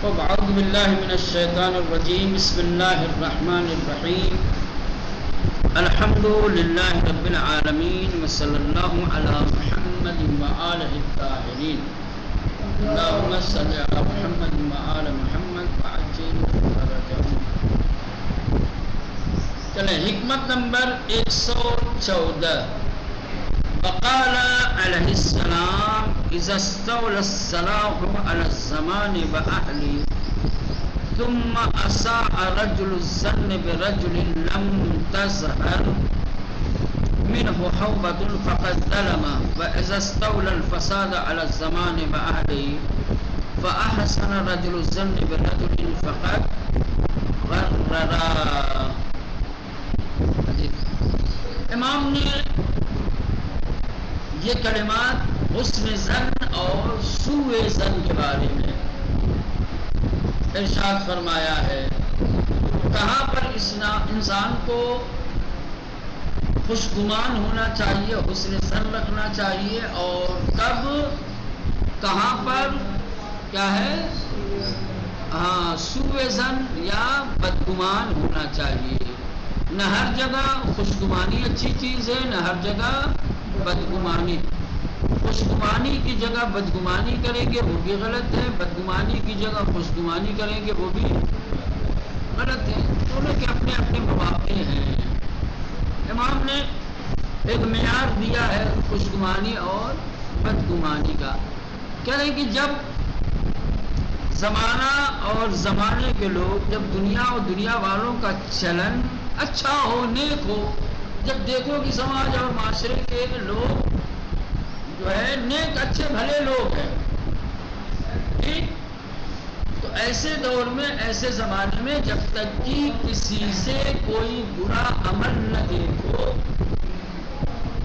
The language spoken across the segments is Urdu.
أعوذ بالله من الشيطان الرجيم. بسم الله الرحمن الرحيم. الحمد لله رب العالمين وصلى الله على محمد وآله الطاهرين. اللهم صل على محمد وآل محمد وعجل فرجهم. چلیں حکمت نمبر 114. وقال علیہ السلام اذا استولى الصلاح على الزمان وأهله ثم أساء رجل الظن برجل لم تظهر منه حوبة فقد ظلم وإذا استولى الفساد على الزمان وأهله فأحسن رجل الظن برجل فقد غرر. امام نے یہ کلمات حسن ظن اور سوء ظن کے بارے میں ارشاد فرمایا ہے. کہاں پر انسان کو خوشگمان ہونا چاہیے، حسن ظن رکھنا چاہیے، اور کب کہاں پر کیا ہے سوء ظن یا بدگمان ہونا چاہیے. نہ ہر جگہ خوشگمانی اچھی چیز ہے، نہ ہر جگہ بدگمانی. خوشگمانی کی جگہ بدگمانی کریں گے وہ بھی غلط ہے، بدگمانی کی جگہ خوشگمانی کریں گے وہ بھی غلط ہے. دونوں کے اپنے اپنے مواقع ہیں. امام نے ایک معیار دیا ہے خوشگمانی اور بدگمانی کا. کہہ رہے ہیں کہ جب زمانہ اور زمانے کے لوگ، جب دنیا اور دنیا والوں کا چلن اچھا ہو، نیک ہو، جب دیکھو کہ سماج اور معاشرے کے لوگ جو ہے نیک اچھے بھلے لوگ ہیں، ٹھیک، تو ایسے دور میں، ایسے زمانے میں جب تک کہ کسی سے کوئی برا عمل نہ دیکھو،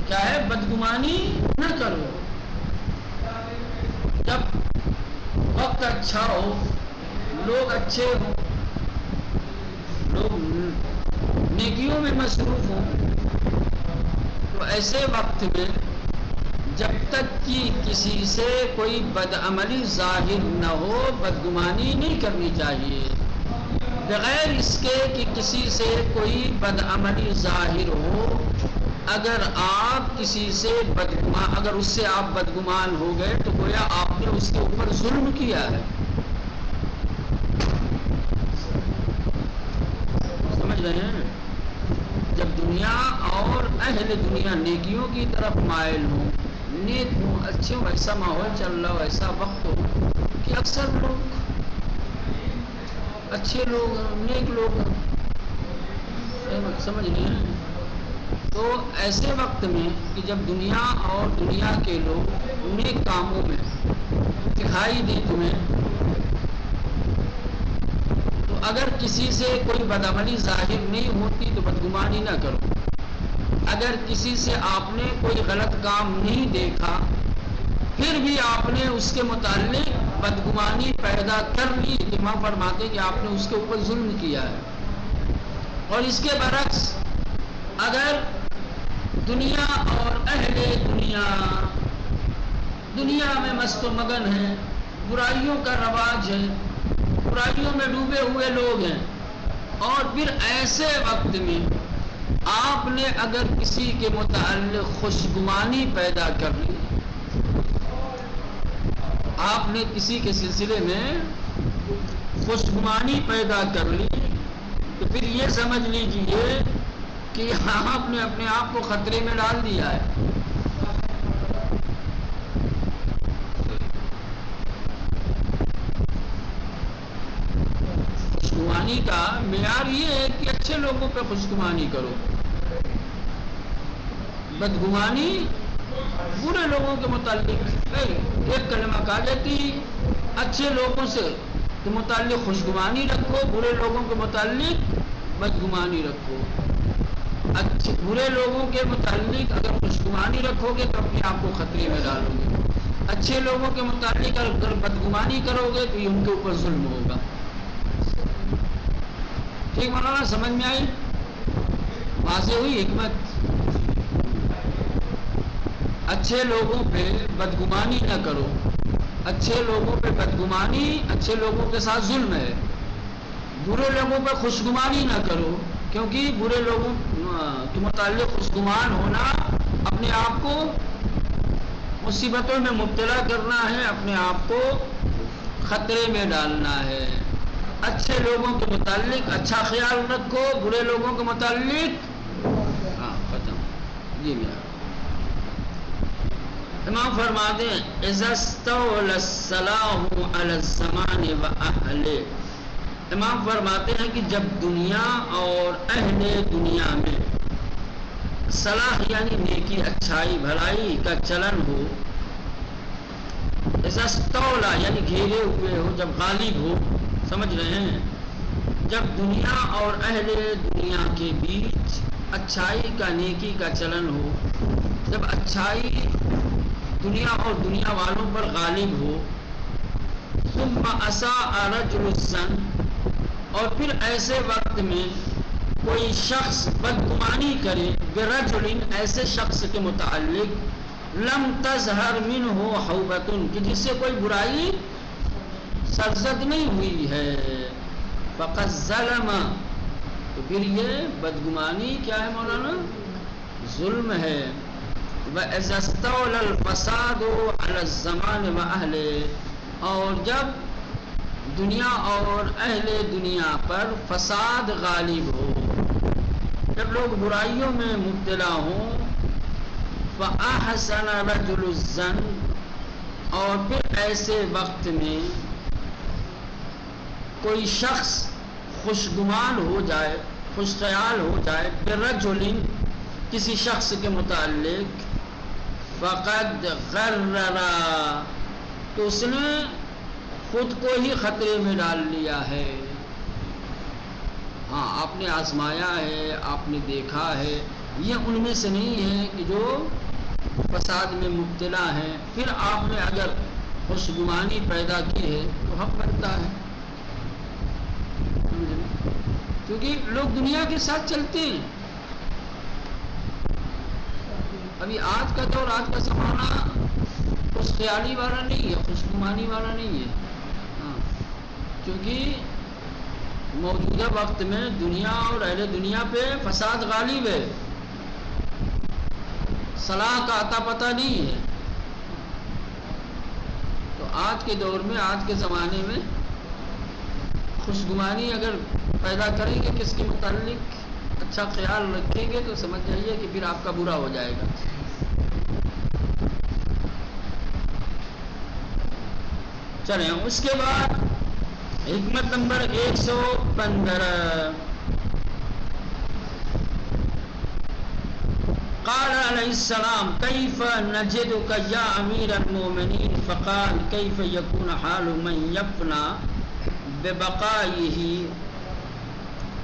کیا ہے بدگمانی نہ کرو. جب وقت اچھا ہو، لوگ اچھے ہوں، لوگ نیکیوں میں مصروف ہوں، تو ایسے وقت میں جب تک کہ کسی سے کوئی بدعملی ظاہر نہ ہو، بدگمانی نہیں کرنی چاہیے. بغیر اس کے کہ کسی سے کوئی بدعملی ظاہر ہو، اگر آپ کسی سے اگر اس سے آپ بدگمان ہو گئے تو گویا آپ نے اس کے اوپر ظلم کیا ہے. سمجھ رہے ہیں؟ جب دنیا اور اہل دنیا نیکیوں کی طرف مائل ہوں، نیک ہوں، اچھے ہوں، ایسا ماحول چل رہا ہو، ایسا وقت ہو کہ اکثر لوگ اچھے لوگ، نیک لوگ، سمجھ رہے ہیں؟ تو ایسے وقت میں کہ جب دنیا اور دنیا کے لوگ نیک کاموں میں دکھائی دے تمہیں، تو اگر کسی سے کوئی بدعملی ظاہر نہیں ہوتی تو بدگمانی نہ کرو. اگر کسی سے آپ نے کوئی غلط کام نہیں دیکھا، پھر بھی آپ نے اس کے متعلق بدگمانی پیدا کر لی، امام فرماتے کہ آپ نے اس کے اوپر ظلم کیا ہے. اور اس کے برعکس اگر دنیا اور اہل دنیا میں مست و مگن ہیں، برائیوں کا رواج ہے، برائیوں میں ڈوبے ہوئے لوگ ہیں، اور پھر ایسے وقت میں آپ نے اگر کسی کے متعلق خوشگمانی پیدا کر لی، آپ نے کسی کے سلسلے میں خوشگمانی پیدا کر لی، تو پھر یہ سمجھ لیجئے کہ آپ نے اپنے آپ کو خطرے میں ڈال دیا ہے. خوشگمانی کا معیار یہ ہے کہ اچھے لوگوں پہ خوشگمانی کرو، بدگمانی برے لوگوں کے متعلق ایک کلمہ کہا جاتی، اچھے لوگوں سے کے متعلق خوشگمانی رکھو، برے لوگوں کے متعلق بدگمانی رکھو. برے لوگوں کے متعلق اگر خوشگمانی رکھو گے تو اپنے آپ کو خطرے میں ڈالو گے. اچھے لوگوں کے متعلق اگر بدگمانی کرو گے تو یہ ان کے اوپر ظلم ہوگا. ٹھیک مولانا، سمجھ میں آئی؟ واضح ہوئی حکمت؟ اچھے لوگوں پہ بدگمانی نہ کرو، اچھے لوگوں پہ بدگمانی، اچھے لوگوں کے ساتھ ظلم ہے. برے لوگوں پہ خوشگمانی نہ کرو، کیونکہ برے لوگوں کے متعلق خوشگمان ہونا اپنے آپ کو مصیبتوں میں مبتلا کرنا ہے، اپنے آپ کو خطرے میں ڈالنا ہے. اچھے لوگوں کے متعلق اچھا خیال رکھو، برے لوگوں کے متعلق ختم. جی میرا امام فرماتے ہیں اذا استولى الصلاح على الزمان واهله. امام فرماتے ہیں کہ جب دنیا اور اہل دنیا میں صلاح یعنی نیکی، اچھائی، بھلائی کا چلن ہو، اذا استولى یعنی گھیرے ہوئے ہو، جب غالب ہو، سمجھ رہے ہیں، جب دنیا اور اہل دنیا کے بیچ اچھائی کا، نیکی کا چلن ہو، جب اچھائی دنیا اور دنیا والوں پر غالب ہو، ثم اساء رجل الظن، اور پھر ایسے وقت میں کوئی شخص بدگمانی کرے، برجل ایسے شخص کے متعلق، لم تظہر منہ حوبۃ کہ جس سے کوئی برائی سرزد نہیں ہوئی ہے، فقد ظلم، تو پھر یہ بدگمانی کیا ہے مولانا؟ ظلم ہے. وَإِذَا اسْتَوْلَى الْفَسَادُ عَلَى الزَّمَانِ وَأَهْلِهِ، اور جب دنیا اور اہل دنیا پر فساد غالب ہو، جب لوگ برائیوں میں مبتلا ہوں، فَأَحْسَنَ رَجُلُ الظَّنِّ، اور پھر ایسے وقت میں کوئی شخص خوشگمان ہو جائے، خوش خیال ہو جائے، برجل کسی شخص کے متعلق، فقد غرر، تو اس نے خود کو ہی خطرے میں ڈال لیا ہے. ہاں آپ نے آزمایا ہے، آپ نے دیکھا ہے، یہ ان میں سے نہیں ہے کہ جو فساد میں مبتلا ہیں، پھر آپ نے اگر خوشگمانی پیدا کی ہے تو حق بنتا ہے، کیونکہ لوگ دنیا کے ساتھ چلتے ہیں. ابھی آج کا دور، آج کا زمانہ خوش خیالی والا نہیں ہے، خوشگمانی والا نہیں ہے. ہاں کیونکہ موجودہ وقت میں دنیا اور اہل دنیا پہ فساد غالب ہے، صلاح کا عطا پتہ نہیں ہے. تو آج کے دور میں، آج کے زمانے میں خوشگمانی اگر پیدا کریں گے کس کے متعلق، اچھا خیال رکھیں گے، تو سمجھ جائیے کہ پھر آپ کا برا ہو جائے گا. چلیں اس کے بعد حکمت نمبر 115، قال علیہ السلام کیف نجدک یا امیر المومنین، فقال کیف یکون حال من یفنا ببقائه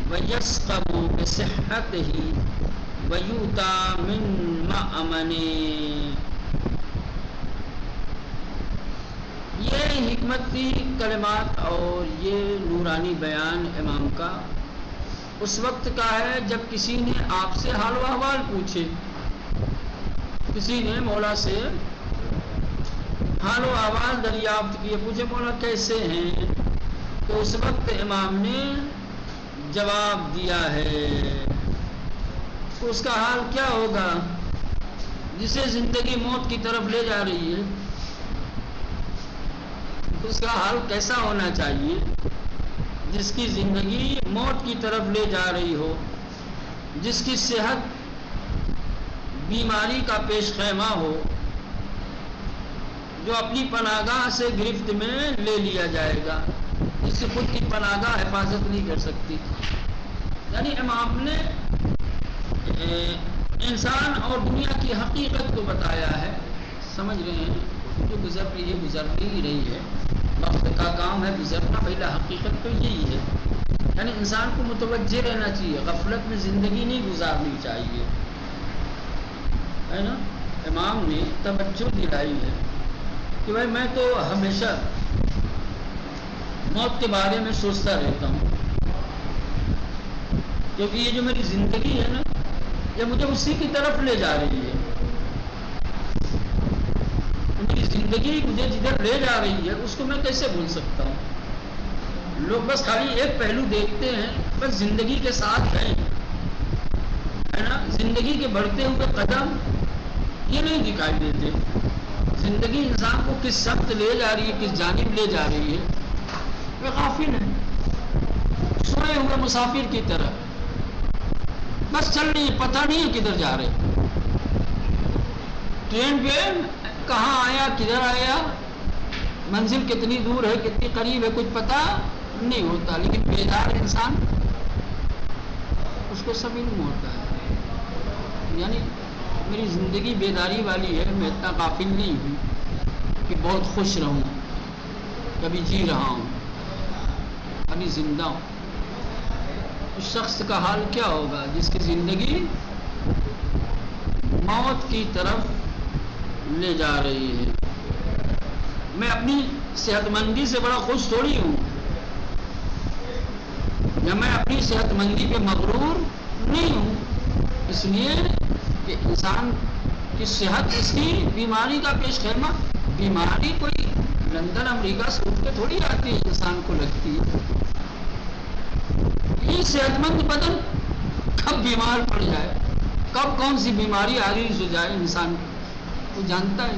ویسقم بصحته ویوتا من مأمنه. یہ حکمتی کلمات اور یہ نورانی بیان امام کا اس وقت کا ہے جب کسی نے آپ سے حال و احوال پوچھے، کسی نے مولا سے حال و احوال دریافت کیے، پوچھے مولا کیسے ہیں، تو اس وقت امام نے جواب دیا ہے. تو اس کا حال کیا ہوگا؟ جسے زندگی موت کی طرف لے جا رہی ہے، اس کا حال کیسا ہونا چاہیے؟ جس کی زندگی موت کی طرف لے جا رہی ہو، جس کی صحت بیماری کا پیش خیمہ ہو، جو اپنی پناہگاہ سے گرفت میں لے لیا جائے گا، جس سے خود کی پناہگاہ حفاظت نہیں کر سکتی. یعنی امام نے انسان اور دنیا کی حقیقت کو بتایا ہے. سمجھ رہے ہیں؟ جو گزر رہی ہے گزرتی ہی رہی ہے، وقت کا کام ہے گزرنا، پہلا حقیقت تو یہی ہے. یعنی انسان کو متوجہ رہنا چاہیے، غفلت میں زندگی نہیں گزارنی چاہیے، ہے نا. امام نے توجہ دلائی ہے کہ بھائی میں تو ہمیشہ موت کے بارے میں سوچتا رہتا ہوں، کیونکہ یہ جو میری زندگی ہے نا، یہ مجھے اسی کی طرف لے جا رہی ہے. میری زندگی مجھے جدھر لے جا رہی ہے اس کو میں کیسے بھول سکتا ہوں؟ لوگ بس خالی ایک پہلو دیکھتے ہیں، بس زندگی کے ساتھ ہیں، ہے نا، زندگی کے بڑھتے ہوئے قدم یہ نہیں دکھائی دیتے. زندگی انسان کو کس سمت لے جا رہی ہے، کس جانب لے جا رہی ہے، وہ غافل ہے، سوئے ہوئے مسافر کی طرح بس چل رہی ہے، پتہ نہیں ہے کدھر جا رہے. ٹرین پہ کہاں آیا، کدھر آیا، منزل کتنی دور ہے، کتنی قریب ہے، کچھ پتہ نہیں ہوتا. لیکن بیدار انسان اس کو سب علم ہوتا ہے. یعنی میری زندگی بیداری والی ہے، میں اتنا غافل نہیں ہوں کہ بہت خوش رہوں، کبھی جی رہا ہوں، ابھی زندہ ہوں. اس شخص کا حال کیا ہوگا جس کی زندگی موت کی طرف لے جا رہی ہے. میں اپنی صحت مندی سے بڑا خوش تھوڑی ہوں، یا میں اپنی صحت مندی پہ مغرور نہیں ہوں، اس لیے کہ انسان کی صحت اس کی بیماری کا پیش خیمہ. بیماری کوئی لندن امریکہ سے اٹھ کے تھوڑی آتی ہے، انسان کو لگتی ہے. یہ صحت مند بدن کب بیمار پڑ جائے، کب کون سی بیماری عارض ہو جائے انسان کو جانتا ہے.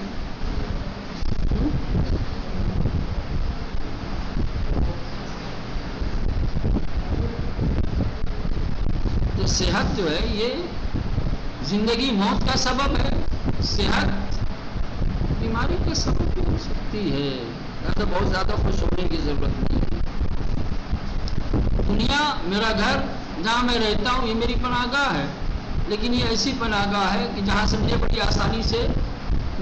تو صحت جو ہے یہ زندگی موت کا سبب ہے، صحت بیماری کا سبب بھی ہو سکتی ہے. تو بہت زیادہ خوش ہونے کی ضرورت نہیں ہے. دنیا میرا گھر جہاں میں رہتا ہوں یہ میری پناہ گاہ ہے، لیکن یہ ایسی پناہ گاہ ہے کہ جہاں سے مجھے بڑی آسانی سے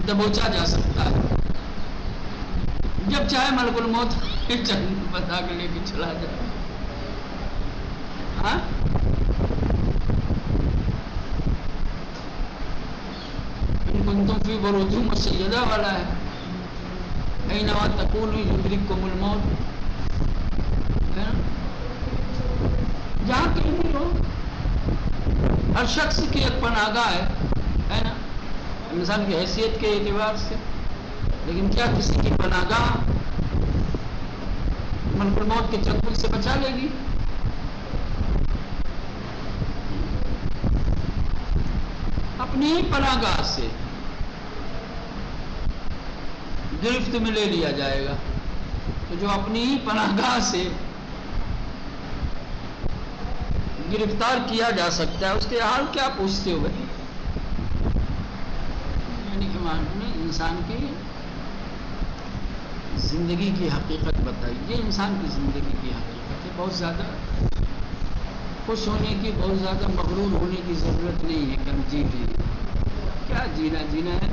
دبوچا جا سکتا ہے. جب چاہے ملک الموت بتا کے لے کے چلا جائے. ہاں کنتم فی بروج مشیدہ والا ہے، اینما تکونوا یدرککم الموت، ہے نا، جہاں کہیں بھی ہو. ہر شخص کی ایک پناہ گاہ ہے نا، انسان کی حیثیت کے اعتبار سے. لیکن کیا کسی کی پناہ گاہ ملک الموت کے چنگل سے بچا لے گی؟ اپنی ہی پناہ گاہ سے گرفت میں لے لیا جائے گا. تو جو اپنی ہی پناہ گاہ سے گرفتار کیا جا سکتا ہے اس کے حال کیا پوچھتے ہوئے. یعنی انسان کی زندگی کی حقیقت بتائی. یہ انسان کی زندگی کی حقیقت ہے. بہت زیادہ خوش ہونے کی، بہت زیادہ مغرور ہونے کی ضرورت نہیں ہے کہ ہم جی لیں. کیا جینا ہے؟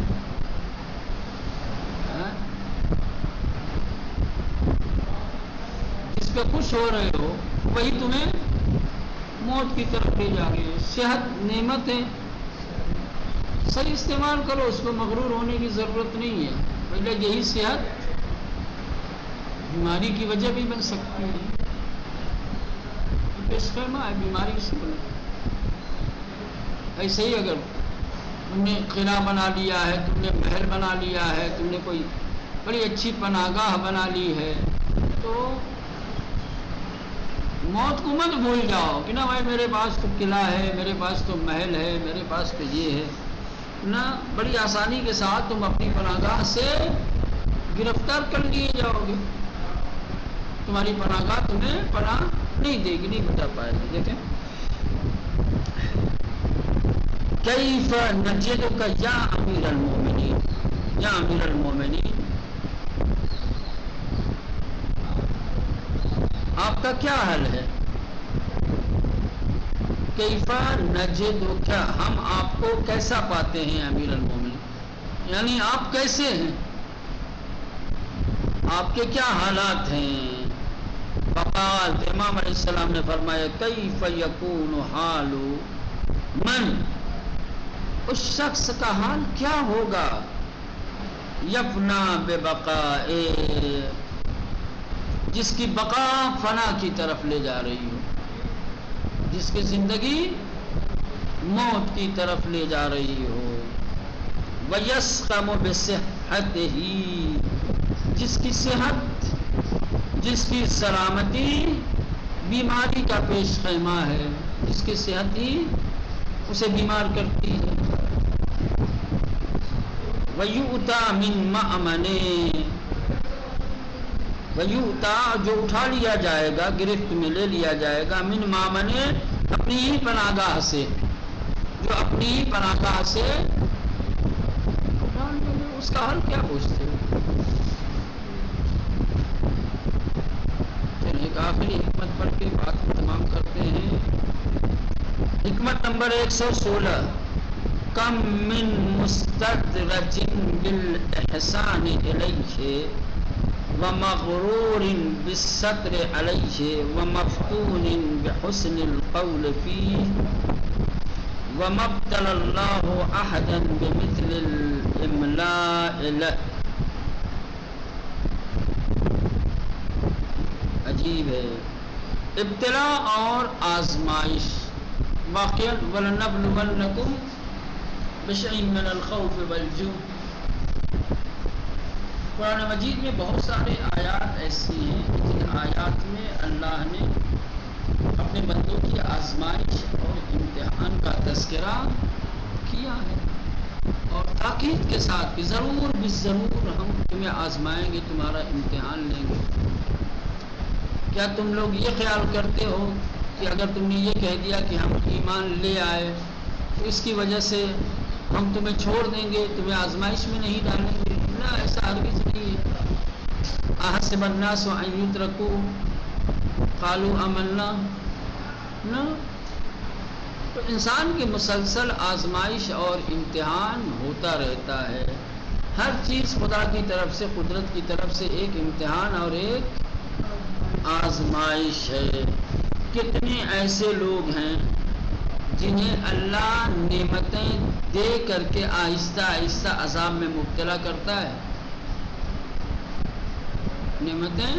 جس پہ خوش ہو رہے ہو وہی تمہیں موت کی طرف لے جا رہی ہے. صحت نعمت ہے، صحیح استعمال کرو، اس کو مغرور ہونے کی ضرورت نہیں ہے. پہلے یہی صحت بیماری کی وجہ بھی بن سکتی ہے. پیش خیمہ ہے بیماری سے بنے. ایسے ہی اگر تم نے قلعہ بنا لیا ہے، تم نے محل بنا لیا ہے، تم نے کوئی بڑی اچھی پناہ گاہ بنا لی ہے، تو موت کو مت بھول جاؤ کہ نہ بھائی میرے پاس تو قلعہ ہے، میرے پاس تو محل ہے، میرے پاس تو یہ ہے. نہ، بڑی آسانی کے ساتھ تم اپنی پناہ گاہ سے گرفتار کر لیے جاؤ گے. تمہاری پناہ گاہ تمہیں پناہ نہیں دے گی، نہیں بچا پائے گی. دیکھیں کیف نجدک یا امیر المومنین، یا امیر المومنین، آپ کا کیا حال ہے؟ کیف نجدک، ہم آپ کو کیسا پاتے ہیں امیر المومنین، یعنی آپ کیسے ہیں، آپ کے کیا حالات ہیں. فقال، امام علیہ السلام نے فرمایا کیف یکون حال من، اس شخص کا حال کیا ہوگا، یفنا ببقائے، جس کی بقا فنا کی طرف لے جا رہی ہو، جس کی زندگی موت کی طرف لے جا رہی ہو. ویسقم صحته، جس کی صحت، جس کی سلامتی بیماری کا پیش خیمہ ہے، جس کی صحت ہی اسے بیمار کرتی ہے۔ وَيُؤْتَى مِن مَأْمَنٍ، وَيُؤْتَى جو اٹھا لیا جائے گا، گرفت میں لے لیا جائے گا، من مامن اپنی ہی پناہ گاہ سے، جو اپنی ہی پناہ گاہ سے اس کا حل کیا پوچھتے ہو؟ چلیے ایک آخری حکمت پڑھ کے بات کو تمام کرتے ہیں۔ حکمت نمبر 116، کم من مستدرج بالاحسان الیہ ومغرور بالستر علیہ ومفتون بحسن القول فیہ وما ابتلى الله احدا بمثل الاملاء له۔ عجیب ہے ابتلا اور آزمائش، واقعا وَلَنَبْلُوَنَّكُمْ بِشَيْءٍ مِّنَ الْخَوْفِ وَالْجُوعِ۔ قرآن مجید میں بہت سارے آیات ایسی ہیں جن آیات میں اللہ نے اپنے بندوں کی آزمائش اور امتحان کا تذکرہ کیا ہے، اور تاکید کے ساتھ کہ ضرور بالضرور ہم تمہیں آزمائیں گے، تمہارا امتحان لیں گے۔ کیا تم لوگ یہ خیال کرتے ہو کہ اگر تم نے یہ کہہ دیا کہ ہم ایمان لے آئے تو اس کی وجہ سے ہم تمہیں چھوڑ دیں گے، تمہیں آزمائش میں نہیں ڈالیں گے؟ نہ، ایسا ہرگز نہیں ہے۔ احسب الناس ان یترکوا قالوا آمنا، نہ، تو انسان کی مسلسل آزمائش اور امتحان ہوتا رہتا ہے۔ ہر چیز خدا کی طرف سے، قدرت کی طرف سے ایک امتحان اور ایک آزمائش ہے۔ کتنے ایسے لوگ ہیں جنہیں اللہ نعمتیں دے کر کے آہستہ آہستہ عذاب میں مبتلا کرتا ہے۔ نعمتیں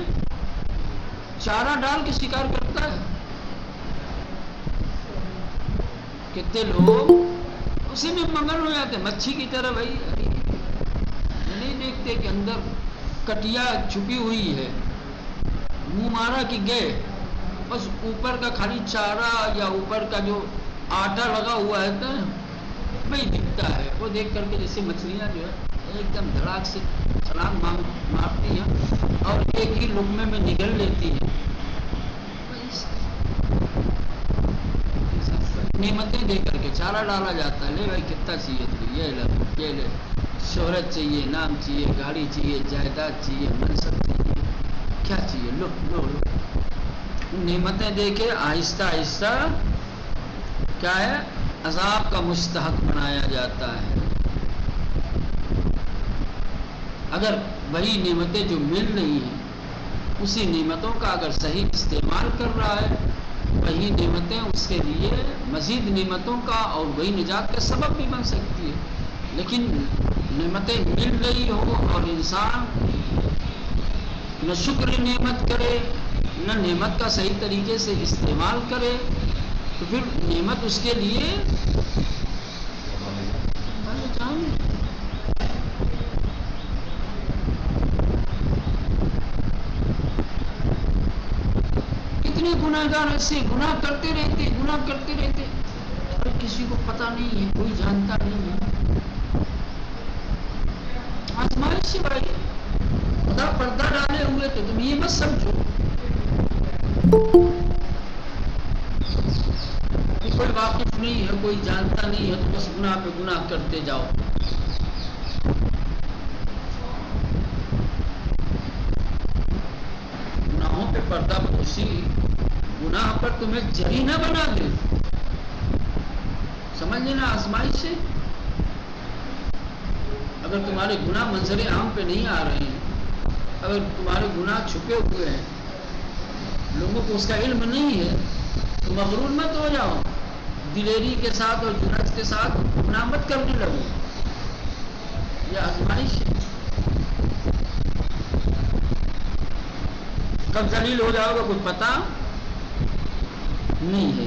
چارہ ڈال کے شکار کرتا ہے۔ کتنے لوگ اسی میں مگن ہو جاتے ہیں، مچھی کی طرح۔ بھائی نہیں دیکھتے کہ اندر کٹیا چھپی ہوئی ہے، منہ مارا کہ گئے، بس اوپر کا خالی چارہ یا اوپر کا جو آٹا لگا ہوا ہے وہی دکھتا ہے۔ وہ دیکھ کر کے جیسے مچھلیاں جو ہے ایک دم دھڑاک سے چھلانگ مارتی ہیں اور ایک ہی لقمے میں نگل لیتی ہیں۔ نعمتیں دے کر کے چارہ ڈالا جاتا ہے، لے بھائی کتنا چاہیے تو یہ لے، شہرت چاہیے، نام چاہیے، گاڑی چاہیے، جائیداد چاہیے، منصب چاہیے، کیا چاہیے، لو لو لو۔ نعمتیں دے کے آہستہ آہستہ کیا ہے، عذاب کا مستحق بنایا جاتا ہے۔ اگر وہی نعمتیں جو مل رہی ہیں اسی نعمتوں کا اگر صحیح استعمال کر رہا ہے، وہی نعمتیں اس کے لیے مزید نعمتوں کا اور وہی نجات کا سبب بھی بن سکتی ہے۔ لیکن نعمتیں مل رہی ہو اور انسان نہ شکر نعمت کرے، نہ نعمت کا صحیح طریقے سے استعمال کرے، تو پھر نعمت اس کے لیے کتنے گناہ گار ایسے گناہ کرتے رہتے اور کسی کو پتہ نہیں ہے، کوئی جانتا نہیں ہے۔ آزمائش سے بھائی خدا پردہ ڈالے ہوئے تو تم یہ مت سمجھو کہ کوئی واقف نہیں ہے، کوئی جانتا نہیں ہے، تو بس گناہ پہ گناہ کرتے جاؤ۔ گناہوں پہ پردہ پوشی گناہ پر تمہیں جری نہ بنا دے، سمجھ لینا آزمائش ہے۔ اگر تمہارے گناہ منظر عام پہ نہیں آ رہے ہیں، اگر تمہارے گناہ چھپے ہوئے ہیں، لوگوں کو اس کا علم نہیں ہے، تو مغرور مت ہو جاؤ، دلیری کے ساتھ اور جرأت کے ساتھ گناہ مت کرنے لگو، یہ آزمائش ہے۔ کب ذلیل ہو جاؤ گا کچھ پتہ نہیں ہے۔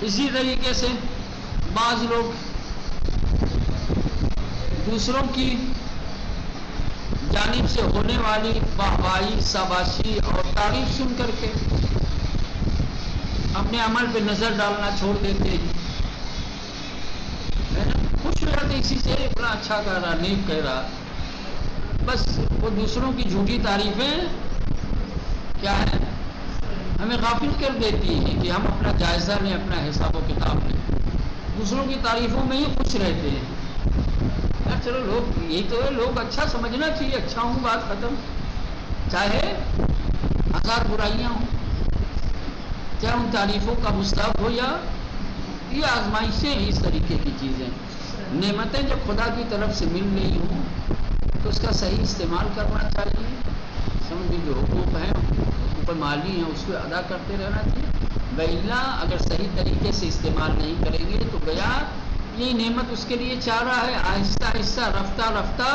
اسی طریقے سے بعض لوگ دوسروں کی جانب سے ہونے والی واہوائی، شاباشی اور تعریف سن کر کے اپنے عمل پہ نظر ڈالنا چھوڑ دیتے ہیں، ہے نا؟ خوش ہو جاتے اسی سے، بڑا اچھا کہہ رہا، نیک کہہ رہا، بس وہ دوسروں کی جھوٹی تعریفیں کیا ہے، ہمیں غافل کر دیتی ہیں کہ ہم اپنا جائزہ لیں، اپنا حساب و کتاب لیں، دوسروں کی تعریفوں میں ہی خوش رہتے ہیں۔ چلو لوگ یہی تو ہے، لوگ اچھا سمجھنا چاہیے، اچھا ہوں بات ختم، چاہے ہزار برائیاں ہوں، چاہے ان تعریفوں کا مستحق ہو، یا یہ آزمائشیں ہیں، اس طریقے کی چیزیں، نعمتیں جب خدا کی طرف سے مل رہی ہوں تو اس کا صحیح استعمال کرنا چاہیے، سمجھے جو حقوق ہیں، حقوق مالی ہیں، اس کو ادا کرتے رہنا چاہیے، وإلا اگر صحیح طریقے سے استعمال نہیں کریں گے تو گیا یہ نعمت اس کے لیے چاہ رہا ہے، آہستہ آہستہ رفتہ رفتہ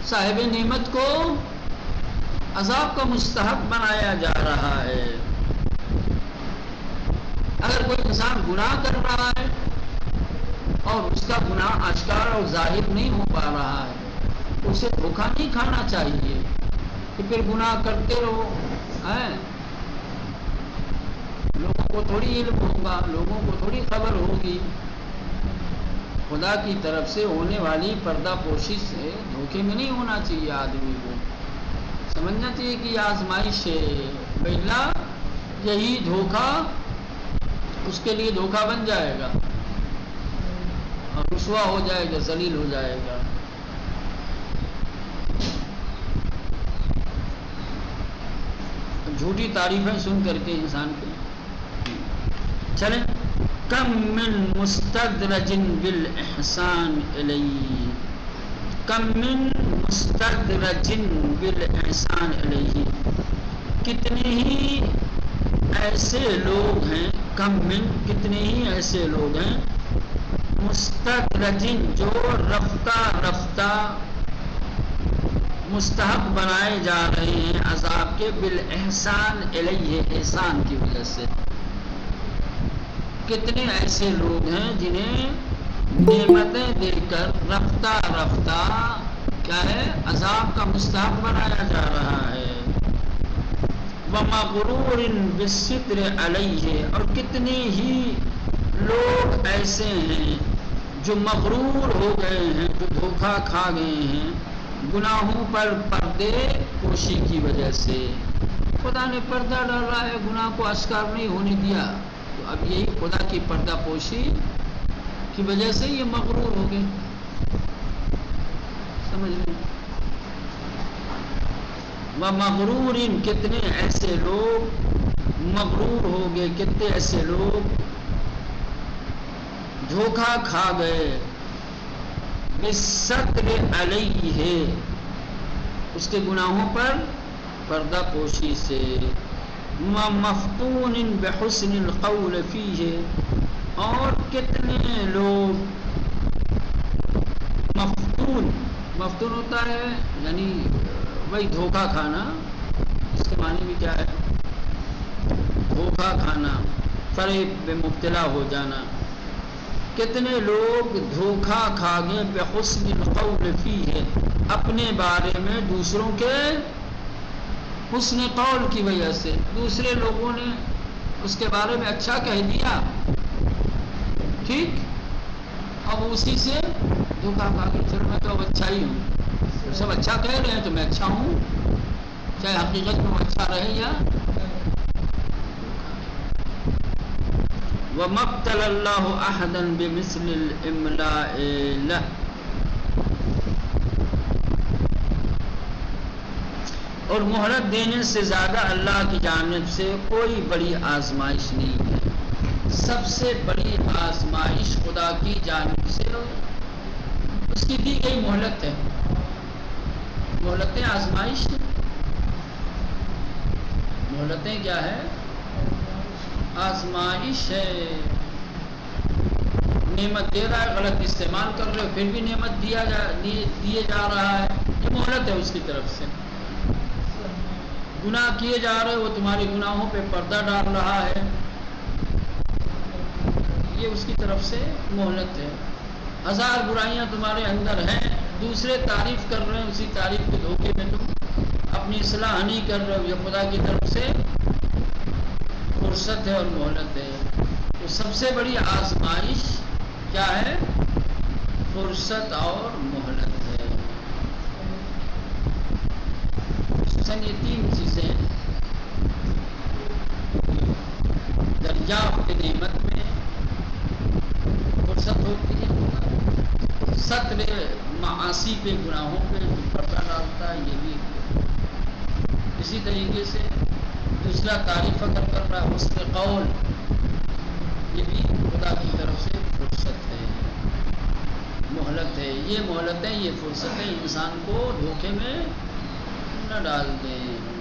صاحب نعمت کو عذاب کا مستحق بنایا جا رہا ہے۔ اگر کوئی انسان گناہ کر رہا ہے اور اس کا گناہ آشکار اور ظاہر نہیں ہو پا رہا ہے تو اسے دھوکہ نہیں کھانا چاہیے کہ پھر گناہ کرتے رہو، لوگوں کو تھوڑی علم ہوگا، لوگوں کو تھوڑی خبر ہوگی، خدا کی طرف سے ہونے والی پردہ پوشی سے دھوکے میں نہیں ہونا چاہیے، آدمی کو سمجھنا چاہیے کہ یہ آزمائش ہے، پہلا یہی دھوکہ اس کے لیے دھوکہ بن جائے گا اور رسوا ہو جائے گا، ذلیل ہو جائے گا۔ جھوٹی تعریفیں سن کر کے انسان کو چلیں، کم من مستدرج بالاحسان الیہ، کم من مستدرج بالاحسان الیہ، کتنے ہی ایسے لوگ ہیں، کم من کتنے ہی ایسے لوگ ہیں، مستدرج جو رفتہ رفتہ مستحق بنائے جا رہے ہیں عذاب کے، بالاحسان الیہ، احسان کی وجہ سے، کتنے ایسے لوگ ہیں جنہیں نعمتیں دے کر رفتہ رفتہ کیا ہے، عذاب کا مستحق بنایا جا رہا ہے۔ وَمَغْرُورٍ بِالسِّتْرِ عَلَيْهِ، اور کتنے ہی لوگ ایسے ہیں جو مغرور ہو گئے ہیں، جو دھوکہ کھا گئے ہیں گناہوں پر پردے پوشی کی وجہ سے، خدا نے پردہ ڈالا ہے، گناہ کو اشکار نہیں ہونے دیا، تو اب یہی خدا کی پردہ پوشی کی وجہ سے یہ مغرور ہو گئے، سمجھ لیں۔ وَمَغْرُورٍ، کتنے ایسے لوگ مغرور ہو گئے، کتنے ایسے لوگ دھوکہ کھا گئے، بِالسَّتْرِ عَلَيْهِ، اس کے گناہوں پر پردہ پوشی سے، وَمَفْتُونٍ بِحُسْنِ الْقَوْلِ فِيهِ، اور کتنے لوگ مفتون ہوتا ہے یعنی وہی دھوکہ کھانا، اس کے معنی بھی کیا ہے، دھوکہ کھانا، فریب میں مبتلا ہو جانا، کتنے لوگ دھوکہ کھا گئے، بحسن القول فیہ، اپنے بارے میں دوسروں کے حسن قول کی وجہ سے، دوسرے لوگوں نے اس کے بارے میں اچھا کہہ دیا، ٹھیک، اب اسی سے دھوکہ کھا کے، چلو میں تو اب اچھا ہی ہوں، سب اچھا کہہ رہے ہیں تو میں اچھا ہوں، چاہے حقیقت میں وہ اچھا رہے یا۔ وَمَا ابْتَلَى اللَّهُ أَحَدًا بِمِثْلِ الْإِمْلَاءِ لَهُ، اور مہلت دینے سے زیادہ اللہ کی جانب سے کوئی بڑی آزمائش نہیں ہے، سب سے بڑی آزمائش خدا کی جانب سے اس کی دی گئی مہلت ہے، مہلتیں آزمائش، مہلتیں کیا ہے، آزمائش ہے، نعمت دے رہا ہے، غلط استعمال کر رہے ہو پھر بھی نعمت دیے جا رہا ہے، یہ مہلت ہے اس کی طرف سے، گناہ کیے جا رہے ہو، تمہارے گناہوں پہ پردہ ڈال رہا ہے، یہ اس کی طرف سے مہلت ہے. 1000 برائیاں تمہارے اندر ہیں، دوسرے تعریف کر رہے ہیں، اسی تعریف کے دھوکے میں تم اپنی اصلاح نہیں کر رہے ہو. یہ خدا کی طرف سے فرصت ہے اور مہلت ہے. تو سب سے بڑی آزمائش کیا ہے؟ فرصت اور مہلت ہے. خصوصاً یہ 3 چیزیں دریافت نعمت میں فرصت ہوتی ہے، ستر معاصی پہ، گناہوں پہ جو پردہ ڈالتا ہے یہ بھی. اسی طریقے سے دوسرا تعریف اگر کر رہا ہے حسن قول، یہ بھی خدا کی طرف سے فرصت ہے، مہلت ہے. یہ مہلتیں، یہ فرصتیں انسان کو دھوکے میں نہ ڈال دیں.